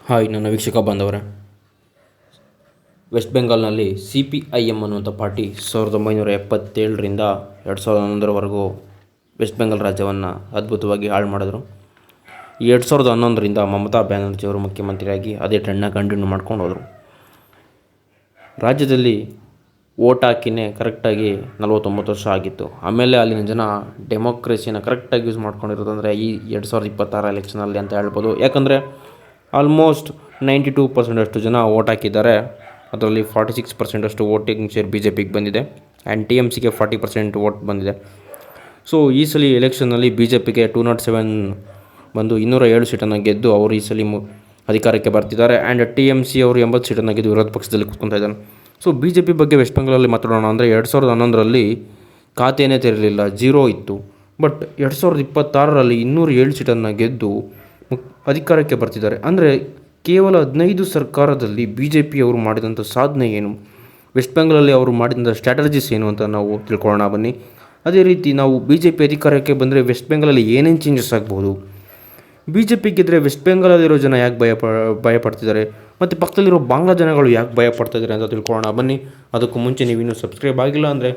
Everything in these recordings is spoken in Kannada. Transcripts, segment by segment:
ಹಾಯ್ ನನ್ನ ವೀಕ್ಷಕ ಬಾಂಧವರೇ, ವೆಸ್ಟ್ ಬೆಂಗಾಲ್ನಲ್ಲಿ CPIM ಅನ್ನುವಂಥ ಪಾರ್ಟಿ 1977ರಿಂದ 2011ರವರೆಗೂ ವೆಸ್ಟ್ ಬೆಂಗಾಲ್ ರಾಜ್ಯವನ್ನು ಅದ್ಭುತವಾಗಿ ಹಾಳು ಮಾಡಿದ್ರು. 2011ರಿಂದ ಮಮತಾ ಬ್ಯಾನರ್ಜಿಯವರು ಮುಖ್ಯಮಂತ್ರಿಯಾಗಿ ಅದೇ ಟ್ರೆಂಡ್ನ ಕಂಟಿನ್ಯೂ ಮಾಡ್ಕೊಂಡು ಹೋದರು. ರಾಜ್ಯದಲ್ಲಿ ಓಟ್ ಹಾಕಿನೇ ಕರೆಕ್ಟಾಗಿ 49 ವರ್ಷ ಆಗಿತ್ತು. ಆಮೇಲೆ ಅಲ್ಲಿನ ಜನ ಡೆಮೋಕ್ರೆಸಿನ ಕರೆಕ್ಟಾಗಿ ಯೂಸ್ ಮಾಡ್ಕೊಂಡಿರೋದಂದರೆ ಈ 2026 ಎಲೆಕ್ಷನಲ್ಲಿ ಅಂತ ಹೇಳ್ಬೋದು. ಯಾಕಂದರೆ ಆಲ್ಮೋಸ್ಟ್ 92% ಜನ ಓಟ್ ಹಾಕಿದ್ದಾರೆ. ಅದರಲ್ಲಿ 46% ವೋಟಿಂಗ್ ಶೇರ್ BJPಗೆ ಬಂದಿದೆ ಆ್ಯಂಡ್ TMCಗೆ 40% ವೋಟ್ ಬಂದಿದೆ. ಸೊ ಈ ಸಲ ಎಲೆಕ್ಷನ್ನಲ್ಲಿ BJPಗೆ 207 ಬಂದು 207 ಸೀಟನ್ನು ಗೆದ್ದು ಅವರು ಈ ಸಲ ಅಧಿಕಾರಕ್ಕೆ ಬರ್ತಿದ್ದಾರೆ. ಆ್ಯಂಡ್ TMC ಅವರು 80 ಸೀಟನ್ನು ಗೆದ್ದು ವಿರೋಧ ಪಕ್ಷದಲ್ಲಿ ಕೂತ್ಕೊತಾ ಇದ್ದಾರೆ. ಸೊ BJP ಬಗ್ಗೆ ವೆಸ್ಟ್ ಬೆಂಗಾಲಲ್ಲಿ ಮಾತಾಡೋಣ ಅಂದರೆ 2011ರಲ್ಲಿ ಖಾತೆಯೇ ತೆರಲಿಲ್ಲ, 0 ಇತ್ತು. ಬಟ್ 2026ರಲ್ಲಿ 207 ಸೀಟನ್ನು ಗೆದ್ದು ಅಧಿಕಾರಕ್ಕೆ ಬರ್ತಿದ್ದಾರೆ. ಅಂದರೆ ಕೇವಲ 15 ಸರ್ಕಾರದಲ್ಲಿ BJPಯವರು ಮಾಡಿದಂಥ ಸಾಧನೆ ಏನು, ವೆಸ್ಟ್ ಬೆಂಗಾಲಲ್ಲಿ ಅವರು ಮಾಡಿದಂಥ ಸ್ಟ್ರಾಟಜೀಸ್ ಏನು ಅಂತ ನಾವು ತಿಳ್ಕೊಳ್ಳೋಣ ಬನ್ನಿ. ಅದೇ ರೀತಿ ನಾವು BJP ಅಧಿಕಾರಕ್ಕೆ ಬಂದರೆ ವೆಸ್ಟ್ ಬೆಂಗಾಲಲ್ಲಿ ಏನೇನು ಚೇಂಜಸ್ ಆಗ್ಬೋದು, BJP ಗೆದ್ದರೆ ವೆಸ್ಟ್ ಬೆಂಗಾಲಲ್ಲಿರೋ ಜನ ಯಾಕೆ ಭಯಪಡ್ತಿದ್ದಾರೆ ಮತ್ತು ಪಕ್ಕದಲ್ಲಿರೋ ಬಾಂಗ್ಲಾ ಜನಗಳು ಯಾಕೆ ಭಯಪಡ್ತಿದ್ದಾರೆ ಅಂತ ತಿಳ್ಕೊಳ್ಳೋಣ ಬನ್ನಿ. ಅದಕ್ಕೂ ಮುಂಚೆ ನೀವಿನ್ನೂ ಸಬ್ಸ್ಕ್ರೈಬ್ ಆಗಿಲ್ಲ ಅಂದರೆ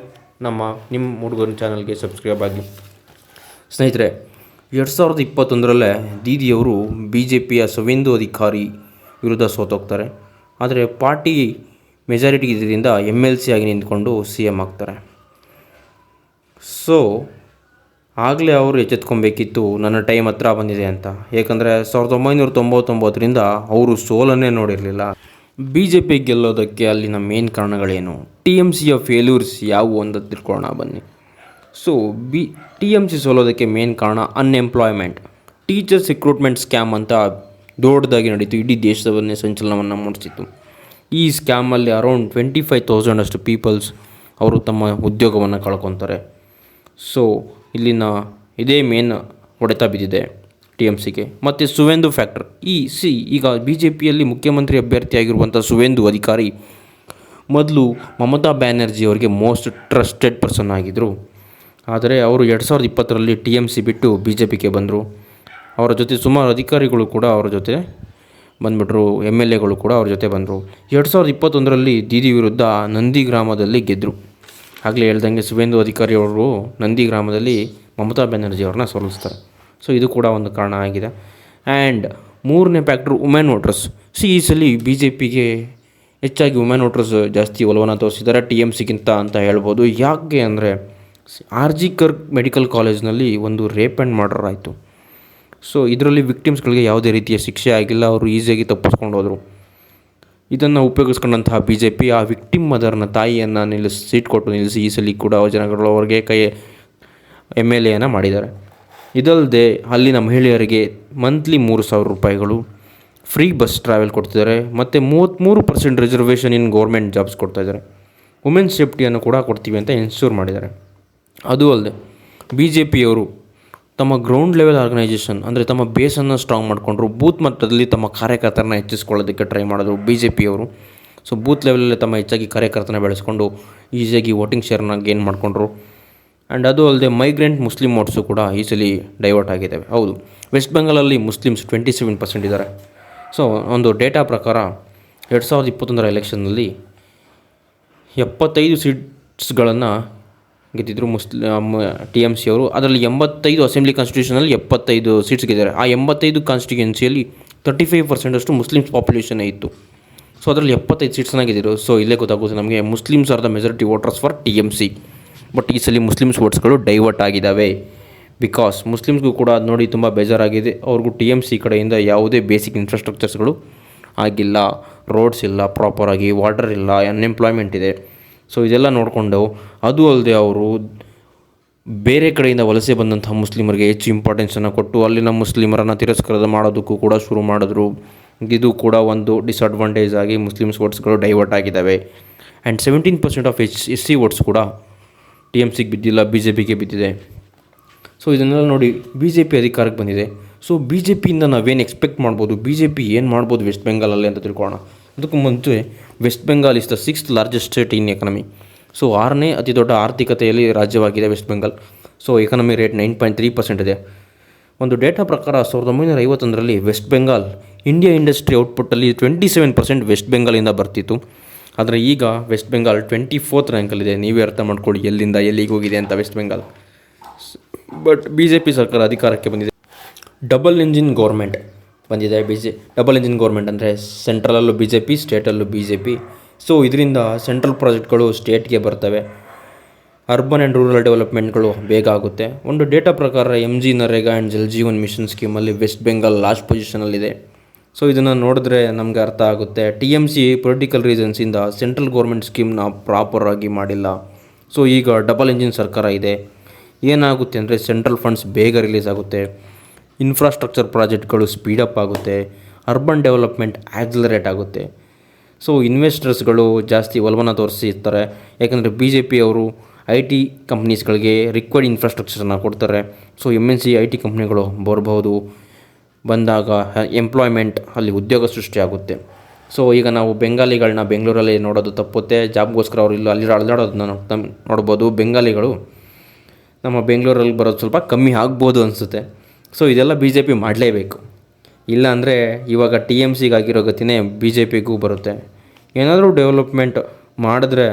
ನಿಮ್ಮ ಹುಡುಗನ ಚಾನಲ್ಗೆ ಸಬ್ಸ್ಕ್ರೈಬ್ ಆಗಿ. ಸ್ನೇಹಿತರೆ, 2021ರಲ್ಲೇ ದೀದಿಯವರು BJPಯ ಸುವೇಂದು ಅಧಿಕಾರಿ ವಿರುದ್ಧ ಸೋತೋಗ್ತಾರೆ. ಆದರೆ ಪಾರ್ಟಿ ಮೆಜಾರಿಟಿ ಇದರಿಂದ MLC ಆಗಿ ನಿಂತ್ಕೊಂಡು CM ಆಗ್ತಾರೆ. ಸೊ ಆಗಲೇ ಅವರು ಎಚ್ಚೆತ್ಕೊಬೇಕಿತ್ತು ನನ್ನ ಟೈಮ್ ಹತ್ರ ಬಂದಿದೆ ಅಂತ. ಏಕೆಂದರೆ 1999ರಿಂದ ಅವರು ಸೋಲನ್ನೇ ನೋಡಿರಲಿಲ್ಲ. BJP ಗೆಲ್ಲೋದಕ್ಕೆ ಅಲ್ಲಿನ ಮೇನ್ ಕಾರಣಗಳೇನು, TMCಯ ಫೇಲ್ಯೂರ್ಸ್ ಯಾವುವು ಅಂತ ತಿಳ್ಕೊಳ್ಳೋಣ ಬನ್ನಿ. ಸೊ TMC ಸೋಲೋದಕ್ಕೆ ಮೇನ್ ಕಾರಣ ಅನ್ಎಂಪ್ಲಾಯ್ಮೆಂಟ್. ಟೀಚರ್ಸ್ ರಿಕ್ರೂಟ್ಮೆಂಟ್ ಸ್ಕ್ಯಾಮ್ ಅಂತ ದೊಡ್ಡದಾಗಿ ನಡೀತು, ಇಡೀ ದೇಶದವನ್ನೇ ಸಂಚಲನವನ್ನು ಮೂಡಿಸಿತ್ತು. ಈ ಸ್ಕ್ಯಾಮಲ್ಲಿ ಅರೌಂಡ್ 25,000 ಅಷ್ಟು ಪೀಪಲ್ಸ್ ಅವರು ತಮ್ಮ ಉದ್ಯೋಗವನ್ನು ಕಳ್ಕೊತಾರೆ. ಸೊ ಇಲ್ಲಿನ ಇದೇ ಮೇನ್ ಹೊಡೆತ ಬಿದ್ದಿದೆ TMCಗೆ. ಮತ್ತು ಸುವೇಂದು ಫ್ಯಾಕ್ಟರ್. ಈಗ BJPಯಲ್ಲಿ ಮುಖ್ಯಮಂತ್ರಿ ಅಭ್ಯರ್ಥಿಯಾಗಿರುವಂಥ ಸುವೇಂದು ಅಧಿಕಾರಿ ಮೊದಲು ಮಮತಾ ಬ್ಯಾನರ್ಜಿ ಅವರಿಗೆ ಮೋಸ್ಟ್ ಟ್ರಸ್ಟೆಡ್ ಪರ್ಸನ್ ಆಗಿದ್ದರು. ಆದರೆ ಅವರು 2020ರಲ್ಲಿ TMC ಬಿಟ್ಟು BJPಗೆ ಬಂದರು. ಅವರ ಜೊತೆ ಸುಮಾರು ಅಧಿಕಾರಿಗಳು ಕೂಡ ಅವರ ಜೊತೆ ಬಂದುಬಿಟ್ರು, MLAಗಳು ಕೂಡ ಅವ್ರ ಜೊತೆ ಬಂದರು. 2021ರಲ್ಲಿ ದೀದಿ ವಿರುದ್ಧ ನಂದಿ ಗ್ರಾಮದಲ್ಲಿ ಗೆದ್ದರು. ಆಗಲೇ ಹೇಳ್ದಂಗೆ ಸುವೇಂದು ಅಧಿಕಾರಿ ಅವರು ನಂದಿ ಗ್ರಾಮದಲ್ಲಿ ಮಮತಾ ಬ್ಯಾನರ್ಜಿ ಅವ್ರನ್ನ ಸೋಲಿಸ್ತಾರೆ. ಸೊ ಇದು ಕೂಡ ಒಂದು ಕಾರಣ ಆಗಿದೆ. ಆ್ಯಂಡ್ ಮೂರನೇ ಫ್ಯಾಕ್ಟ್ರು ವುಮೆನ್ ವೋಟರ್ಸ್. ಈ ಸಲ BJPಗೆ ಹೆಚ್ಚಾಗಿ ವುಮೆನ್ ವೋಟರ್ಸ್ ಜಾಸ್ತಿ ಒಲವನ್ನು ತೋರಿಸಿದ್ದಾರೆ TMCಗಿಂತ ಅಂತ ಹೇಳ್ಬೋದು. ಯಾಕೆ ಅಂದರೆ RG ಕರ್ಗ್ ಮೆಡಿಕಲ್ ಕಾಲೇಜ್ನಲ್ಲಿ ಒಂದು ರೇಪ್ ಆ್ಯಂಡ್ ಮರ್ಡರ್ ಆಯಿತು. ಸೊ ಇದರಲ್ಲಿ ವಿಕ್ಟಿಮ್ಸ್ಗಳಿಗೆ ಯಾವುದೇ ರೀತಿಯ ಶಿಕ್ಷೆ ಆಗಿಲ್ಲ, ಅವರು ಈಸಿಯಾಗಿ ತಪ್ಪಿಸ್ಕೊಂಡು ಹೋದರು. ಇದನ್ನು ಉಪಯೋಗಿಸ್ಕೊಂಡಂತಹ BJP ಆ ವಿಕ್ಟಿಮ್ ಮದರ್ನ ತಾಯಿಯನ್ನು ಸೀಟ್ ಕೊಟ್ಟು ನಿಲ್ಲಿಸಿ ಈ ಸಲ ಕೂಡ ಜನಗಳು ಅವ್ರಿಗೆ MLAನ ಮಾಡಿದ್ದಾರೆ. ಇದಲ್ಲದೆ ಅಲ್ಲಿನ ಮಹಿಳೆಯರಿಗೆ ಮಂತ್ಲಿ 3,000 ರೂಪಾಯಿಗಳು ಫ್ರೀ ಬಸ್ ಟ್ರಾವೆಲ್ ಕೊಡ್ತಿದ್ದಾರೆ ಮತ್ತು 33% ರಿಸರ್ವೇಷನ್ ಇನ್ ಗೌರ್ಮೆಂಟ್ ಜಾಬ್ಸ್ ಕೊಡ್ತಾಯಿದ್ದಾರೆ. ವುಮೆನ್ ಸೇಫ್ಟಿಯನ್ನು ಕೂಡ ಕೊಡ್ತೀವಿ ಅಂತ ಇನ್ಶೂರ್ ಮಾಡಿದ್ದಾರೆ. ಅದು ಅಲ್ಲದೆ BJPಯವರು ತಮ್ಮ ಗ್ರೌಂಡ್ ಲೆವೆಲ್ ಆರ್ಗನೈಜೇಷನ್ ಅಂದರೆ ತಮ್ಮ ಬೇಸನ್ನು ಸ್ಟ್ರಾಂಗ್ ಮಾಡಿಕೊಂಡ್ರು. ಬೂತ್ ಮಟ್ಟದಲ್ಲಿ ತಮ್ಮ ಕಾರ್ಯಕರ್ತರನ್ನ ಹೆಚ್ಚಿಸ್ಕೊಳ್ಳೋದಕ್ಕೆ ಟ್ರೈ ಮಾಡಿದ್ರು BJPಯವರು. ಸೊ ಬೂತ್ ಲೆವೆಲಲ್ಲಿ ತಮ್ಮ ಹೆಚ್ಚಾಗಿ ಕಾರ್ಯಕರ್ತನ ಬೆಳೆಸ್ಕೊಂಡು ಈಸಿಯಾಗಿ ವೋಟಿಂಗ್ ಶೇರ್ನ ಗೇನ್ ಮಾಡಿಕೊಂಡ್ರು. ಆ್ಯಂಡ್ ಅದು ಅಲ್ಲದೆ ಮೈಗ್ರೆಂಟ್ ಮುಸ್ಲಿಂ ವೋಟ್ಸು ಕೂಡ ಈ ಸಲ ಡೈವರ್ಟ್ ಆಗಿದ್ದಾವೆ. ಹೌದು, ವೆಸ್ಟ್ ಬೆಂಗಾಲಲ್ಲಿ ಮುಸ್ಲಿಮ್ಸ್ 27% ಇದ್ದಾರೆ. ಸೊ ಒಂದು ಡೇಟಾ ಪ್ರಕಾರ 2021ರ ಎಲೆಕ್ಷನ್ನಲ್ಲಿ 75 ಸೀಟ್ಸ್ಗಳನ್ನು ಗೆದ್ದಿದ್ರು TMC ಅವರು. ಅದರಲ್ಲಿ 85 ಅಸೆಂಬ್ಲಿ ಕಾನ್ಸ್ಟಿಟ್ಯೂಷನಲ್ಲಿ 75 ಸೀಟ್ಸ್ ಗೆದ್ದಿದ್ದಾರೆ. ಆ 85 ಕಾನ್ಸ್ಟಿಟ್ಯೂನ್ಸಿಯಲ್ಲಿ 35% ಅಷ್ಟು ಮುಸ್ಲಿಮ್ಸ್ ಪಾಪ್ಯುಲೇಷನ್ನೇ ಇತ್ತು. ಸೊ ಅದರಲ್ಲಿ 75 ಸೀಟ್ಸನ್ನ ಗೆದ್ದಿದ್ರು. ಸೊ ಇಲ್ಲೇ ಗೊತ್ತಾಗುತ್ತೆ ನಮಗೆ Muslims are the majority voters for TMC. But ಈ ಸಲ ಮುಸ್ಲಿಮ್ಸ್ ವೋಟ್ಸ್ಗಳು ಡೈವರ್ಟ್ ಆಗಿದ್ದಾವೆ. ಬಿಕಾಸ್ ಮುಸ್ಲಿಮ್ಸ್ಗೂ ಕೂಡ ಅದು ನೋಡಿ ತುಂಬ ಬೇಜಾರಾಗಿದೆ. ಅವ್ರಿಗೂ TMC ಕಡೆಯಿಂದ ಯಾವುದೇ ಬೇಸಿಕ್ ಇನ್ಫ್ರಾಸ್ಟ್ರಕ್ಚರ್ಸ್ಗಳು ಆಗಿಲ್ಲ, ರೋಡ್ಸ್ ಇಲ್ಲ ಪ್ರಾಪರಾಗಿ, ವಾಟರ್ ಇಲ್ಲ, ಅನ್ಎಂಪ್ಲಾಯ್ಮೆಂಟ್ ಇದೆ. ಸೊ ಇದೆಲ್ಲ ನೋಡಿಕೊಂಡು ಅದು ಅಲ್ಲದೆ ಅವರು ಬೇರೆ ಕಡೆಯಿಂದ ವಲಸೆ ಬಂದಂತಹ ಮುಸ್ಲಿಮರಿಗೆ ಹೆಚ್ಚು ಇಂಪಾರ್ಟೆನ್ಸನ್ನು ಕೊಟ್ಟು ಅಲ್ಲಿನ ಮುಸ್ಲಿಮರನ್ನು ತಿರಸ್ಕಾರ ಮಾಡೋದಕ್ಕೂ ಕೂಡ ಶುರು ಮಾಡಿದ್ರು. ಇದು ಕೂಡ ಒಂದು ಡಿಸ್ಅಡ್ವಾಂಟೇಜ್ ಆಗಿ ಮುಸ್ಲಿಮ್ಸ್ ವೋಟ್ಸ್ಗಳು ಡೈವರ್ಟ್ ಆಗಿದ್ದಾವೆ. ಆ್ಯಂಡ್ 17% ಆಫ್ SC ವೋಟ್ಸ್ ಕೂಡ TMCಗೆ ಬಿದ್ದಿಲ್ಲ, BJPಗೆ ಬಿದ್ದಿದೆ. ಸೊ ಇದನ್ನೆಲ್ಲ ನೋಡಿ BJP ಅಧಿಕಾರಕ್ಕೆ ಬಂದಿದೆ. ಸೊ BJPಯಿಂದ ನಾವೇನು ಎಕ್ಸ್ಪೆಕ್ಟ್ ಮಾಡ್ಬೋದು, BJP ಏನು ಮಾಡ್ಬೋದು ವೆಸ್ಟ್ ಬೆಂಗಾಲಲ್ಲಿ ಅಂತ ತಿಳ್ಕೊಳ್ಳೋಣ. ಅದಕ್ಕೂ ಮುಂಚೆ West Bengal is the 6th largest state in economy. So 6ನೇ ಅತಿ ದೊಡ್ಡ ಆರ್ಥಿಕತೆಯಲ್ಲಿ ರಾಜ್ಯವಾಗಿದೆ West Bengal. So economy rate 9.3% ಇದೆ. ಒಂದು ಡೇಟಾ ಪ್ರಕಾರ 1951ರಲ್ಲಿ ವೆಸ್ಟ್ ಬೆಂಗಾಲ್ ಇಂಡಿಯಾ ಇಂಡಸ್ಟ್ರಿ ಔಟ್ಪುಟ್ಟಲ್ಲಿ 27% ವೆಸ್ಟ್ ಬೆಂಗಾಲಿಂದ ಬರ್ತಿತ್ತು. ಆದರೆ ಈಗ ವೆಸ್ಟ್ ಬೆಂಗಾಲ್ 24th ರ್ಯಾಂಕಲ್ಲಿದೆ. ನೀವೇ ಅರ್ಥ ಮಾಡ್ಕೊಳ್ಳಿ ಎಲ್ಲಿಂದ ಎಲ್ಲಿಗೆ ಹೋಗಿದೆ ಅಂತ ವೆಸ್ಟ್ ಬೆಂಗಾಲ್. ಬಟ್ BJP ಸರ್ಕಾರ ಅಧಿಕಾರಕ್ಕೆ ಬಂದಿದೆ. ಡಬಲ್ ಇಂಜಿನ್ ಗೌರ್ಮೆಂಟ್ ಬಂದಿದೆ. ಡಬಲ್ ಇಂಜಿನ್ ಗೌರ್ಮೆಂಟ್ ಅಂದರೆ ಸೆಂಟ್ರಲಲ್ಲೂ BJP, ಸ್ಟೇಟಲ್ಲೂ BJP. ಸೊ ಇದರಿಂದ ಸೆಂಟ್ರಲ್ ಪ್ರಾಜೆಕ್ಟ್ಗಳು ಸ್ಟೇಟ್ಗೆ ಬರ್ತವೆ. ಅರ್ಬನ್ ಆ್ಯಂಡ್ ರೂರಲ್ ಡೆವಲಪ್ಮೆಂಟ್ಗಳು ಬೇಗ ಆಗುತ್ತೆ. ಒಂದು ಡೇಟಾ ಪ್ರಕಾರ MG NREGA and Jal Jeevan mission ಸ್ಕೀಮಲ್ಲಿ ವೆಸ್ಟ್ ಬೆಂಗಾಲ್ ಲಾಸ್ಟ್ ಪೊಸಿಷನಲ್ಲಿದೆ. ಸೊ ಇದನ್ನು ನೋಡಿದ್ರೆ ನಮಗೆ ಅರ್ಥ ಆಗುತ್ತೆ. TMC ಪೊಲಿಟಿಕಲ್ ರೀಸನ್ಸಿಂದ ಸೆಂಟ್ರಲ್ ಗೌರ್ಮೆಂಟ್ ಸ್ಕೀಮ್ನ ಪ್ರಾಪರಾಗಿ ಮಾಡಿಲ್ಲ. ಸೊ ಈಗ ಡಬಲ್ ಇಂಜಿನ್ ಸರ್ಕಾರ ಇದೆ. ಏನಾಗುತ್ತೆ ಅಂದರೆ ಸೆಂಟ್ರಲ್ ಫಂಡ್ಸ್ ಬೇಗ ರಿಲೀಸ್ ಆಗುತ್ತೆ, ಇನ್ಫ್ರಾಸ್ಟ್ರಕ್ಚರ್ ಪ್ರಾಜೆಕ್ಟ್ಗಳು ಸ್ಪೀಡಪ್ ಆಗುತ್ತೆ, ಅರ್ಬನ್ ಡೆವಲಪ್ಮೆಂಟ್ ಆ್ಯಕ್ಸಲರೇಟ್ ಆಗುತ್ತೆ. ಸೊ ಇನ್ವೆಸ್ಟರ್ಸ್ಗಳು ಜಾಸ್ತಿ ಒಲವನ್ನು ತೋರಿಸಿರ್ತಾರೆ. ಯಾಕಂದರೆ BJP ಅವರು IT ಕಂಪ್ನೀಸ್ಗಳಿಗೆ ರಿಕ್ವೈರ್ಡ್ ಇನ್ಫ್ರಾಸ್ಟ್ರಕ್ಚರ್ನ ಕೊಡ್ತಾರೆ. ಸೊ MNC IT ಕಂಪ್ನಿಗಳು ಬರಬಹುದು. ಬಂದಾಗ ಎಂಪ್ಲಾಯ್ಮೆಂಟ್ ಅಲ್ಲಿ ಉದ್ಯೋಗ ಸೃಷ್ಟಿಯಾಗುತ್ತೆ. ಸೊ ಈಗ ನಾವು ಬೆಂಗಾಲಿಗಳನ್ನ ಬೆಂಗಳೂರಲ್ಲಿ ನೋಡೋದು ತಪ್ಪುತ್ತೆ. ಜಾಬ್ಗೋಸ್ಕರ ಅವರು ಇಲ್ಲಿ ಅಲ್ಲಿ ಅಲ್ದಾಡೋದನ್ನ ನೋಡ್ಬೋದು. ಬೆಂಗಾಲಿಗಳು ನಮ್ಮ ಬೆಂಗಳೂರಲ್ಲಿ ಬರೋದು ಸ್ವಲ್ಪ ಕಮ್ಮಿ ಆಗ್ಬೋದು ಅನಿಸುತ್ತೆ. ಸೊ ಇದೆಲ್ಲ BJP ಮಾಡಲೇಬೇಕು. ಇಲ್ಲಾಂದರೆ ಇವಾಗ TMCಗಾಗಿರೋ ಗತಿನೇ BJPಗೂ ಬರುತ್ತೆ. ಏನಾದರೂ ಡೆವಲಪ್ಮೆಂಟ್ ಮಾಡಿದ್ರೆ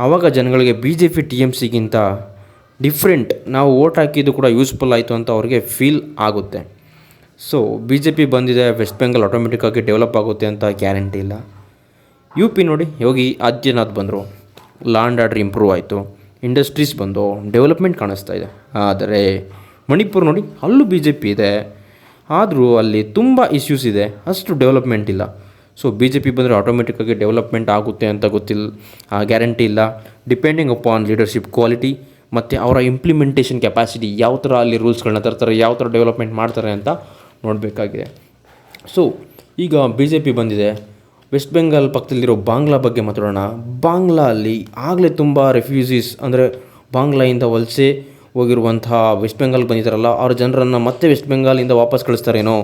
ಆವಾಗ ಜನಗಳಿಗೆ BJP TMCಗಿಂತ ಡಿಫ್ರೆಂಟ್, ನಾವು ಓಟ್ ಹಾಕಿದ್ದು ಕೂಡ ಯೂಸ್ಫುಲ್ ಆಯಿತು ಅಂತ ಅವ್ರಿಗೆ ಫೀಲ್ ಆಗುತ್ತೆ. ಸೊ BJP ಬಂದಿದೆ, ವೆಸ್ಟ್ ಬೆಂಗಾಲ್ ಆಟೋಮೆಟಿಕ್ಕಾಗಿ ಡೆವಲಪ್ ಆಗುತ್ತೆ ಅಂತ ಗ್ಯಾರಂಟಿ ಇಲ್ಲ. UP ನೋಡಿ, ಯೋಗಿ ಆದಿತ್ಯನಾಥ್ ಬಂದರು, ಲಾ ಆ್ಯಂಡ್ ಆರ್ಡರ್ ಇಂಪ್ರೂವ್ ಆಯಿತು, ಇಂಡಸ್ಟ್ರೀಸ್ ಬಂದು ಡೆವಲಪ್ಮೆಂಟ್ ಕಾಣಿಸ್ತಾ ಇದೆ. ಆದರೆ ಮಣಿಪುರ ನೋಡಿ, ಅಲ್ಲೂ BJP ಇದೆ, ಆದರೂ ಅಲ್ಲಿ ತುಂಬ ಇಶ್ಯೂಸ್ ಇದೆ, ಅಷ್ಟು ಡೆವಲಪ್ಮೆಂಟ್ ಇಲ್ಲ. ಸೊ BJP ಬಂದರೆ ಆಟೋಮೆಟಿಕ್ಕಾಗಿ ಡೆವಲಪ್ಮೆಂಟ್ ಆಗುತ್ತೆ ಅಂತ ಗೊತ್ತಿಲ್ಲ, ಗ್ಯಾರಂಟಿ ಇಲ್ಲ. ಡಿಪೆಂಡಿಂಗ್ ಅಪಾನ್ ಲೀಡರ್ಶಿಪ್ ಕ್ವಾಲಿಟಿ ಮತ್ತು ಅವರ ಇಂಪ್ಲಿಮೆಂಟೇಷನ್ ಕೆಪಾಸಿಟಿ, ಯಾವ ಥರ ಅಲ್ಲಿ ರೂಲ್ಸ್ಗಳನ್ನ ತರ್ತಾರೆ, ಯಾವ ಥರ ಡೆವಲಪ್ಮೆಂಟ್ ಮಾಡ್ತಾರೆ ಅಂತ ನೋಡಬೇಕಾಗಿದೆ. ಸೊ ಈಗ BJP ಬಂದಿದೆ. ವೆಸ್ಟ್ ಬೆಂಗಾಲ್ ಪಕ್ಕದಲ್ಲಿರೋ ಬಾಂಗ್ಲಾ ಬಗ್ಗೆ ಮಾತಾಡೋಣ. ಬಾಂಗ್ಲಾ ಅಲ್ಲಿ ಆಗಲೇ ತುಂಬ ರೆಫ್ಯೂಜೀಸ್, ಅಂದರೆ ಬಾಂಗ್ಲಾಯಿಂದ ವಲಸೆ ಹೋಗಿರುವಂತಹ ವೆಸ್ಟ್ ಬೆಂಗಾಲ್ ಬಂದಿದ್ದಾರಲ್ಲ, ಅವ್ರ ಜನರನ್ನು ಮತ್ತೆ ವೆಸ್ಟ್ ಬೆಂಗಾಲಿಂದ ವಾಪಸ್ ಕಳಿಸ್ತಾರೇನೋ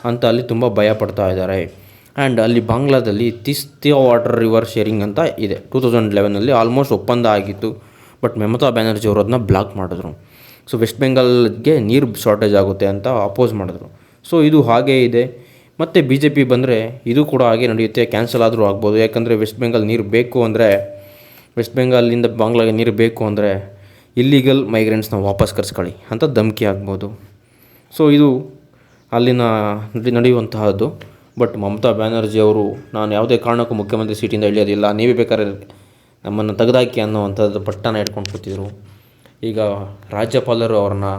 ಅಂತ ಅಲ್ಲಿ ತುಂಬ ಭಯ ಪಡ್ತಾ ಇದ್ದಾರೆ. ಆ್ಯಂಡ್ ಅಲ್ಲಿ ಬಾಂಗ್ಲಾದಲ್ಲಿ ತಿಸ್ತಾ ವಾಟರ್ ರಿವರ್ ಶೇರಿಂಗ್ ಅಂತ ಇದೆ. 2011ನಲ್ಲಿ ಆಲ್ಮೋಸ್ಟ್ ಒಪ್ಪಂದ ಆಗಿತ್ತು. ಬಟ್ ಮಮತಾ ಬ್ಯಾನರ್ಜಿ ಅವರು ಅದನ್ನ ಬ್ಲಾಕ್ ಮಾಡಿದ್ರು. ಸೊ ವೆಸ್ಟ್ ಬೆಂಗಾಲ್ಗೆ ನೀರು ಶಾರ್ಟೇಜ್ ಆಗುತ್ತೆ ಅಂತ ಅಪೋಸ್ ಮಾಡಿದ್ರು. ಸೊ ಇದು ಹಾಗೇ ಇದೆ. ಮತ್ತು BJP ಬಂದರೆ ಇದು ಕೂಡ ಹಾಗೆ ನಡೆಯುತ್ತೆ, ಕ್ಯಾನ್ಸಲ್ ಆದರೂ ಆಗ್ಬೋದು. ಯಾಕಂದರೆ ವೆಸ್ಟ್ ಬೆಂಗಾಲ್ ನೀರು ಬೇಕು ಅಂದರೆ, ವೆಸ್ಟ್ ಬೆಂಗಾಲಿಂದ ಬಾಂಗ್ಲಾಗೆ ನೀರು ಬೇಕು ಅಂದರೆ ಇಲ್ಲೀಗಲ್ ಮೈಗ್ರೆಂಟ್ಸ್ನ ವಾಪಸ್ ಕರ್ಸ್ಕೊಳ್ಳಿ ಅಂತ ಧಮಕಿ ಆಗ್ಬೋದು. ಸೊ ಇದು ಅಲ್ಲಿನ ನಡೆಯುವಂತಹದ್ದು. ಬಟ್ ಮಮತಾ ಬ್ಯಾನರ್ಜಿ ಅವರು, ನಾನು ಯಾವುದೇ ಕಾರಣಕ್ಕೂ ಮುಖ್ಯಮಂತ್ರಿ ಸೀಟಿಂದ ಇಳಿಯೋದಿಲ್ಲ, ನೀವೇ ಬೇಕಾದ್ರೆ ನಮ್ಮನ್ನು ತೆಗೆದಾಕಿ ಅನ್ನೋವಂಥದ್ದು ಪಟ್ಟನ ಇಟ್ಕೊಂಡು ಕೂತಿದ್ರು. ಈಗ ರಾಜ್ಯಪಾಲರು ಅವ್ರನ್ನ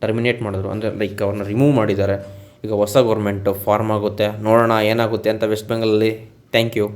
ಟರ್ಮಿನೇಟ್ ಮಾಡಿದ್ರು, ಅಂದರೆ ಲೈಕ್ ಅವ್ರನ್ನ ರಿಮೂವ್ ಮಾಡಿದ್ದಾರೆ. ಈಗ ಹೊಸ ಗೌರ್ಮೆಂಟ್ ಫಾರ್ಮ್ ಆಗುತ್ತೆ, ನೋಡೋಣ ಏನಾಗುತ್ತೆ ಅಂತ ವೆಸ್ಟ್ ಬೆಂಗಾಲಲ್ಲಿ. Thank you.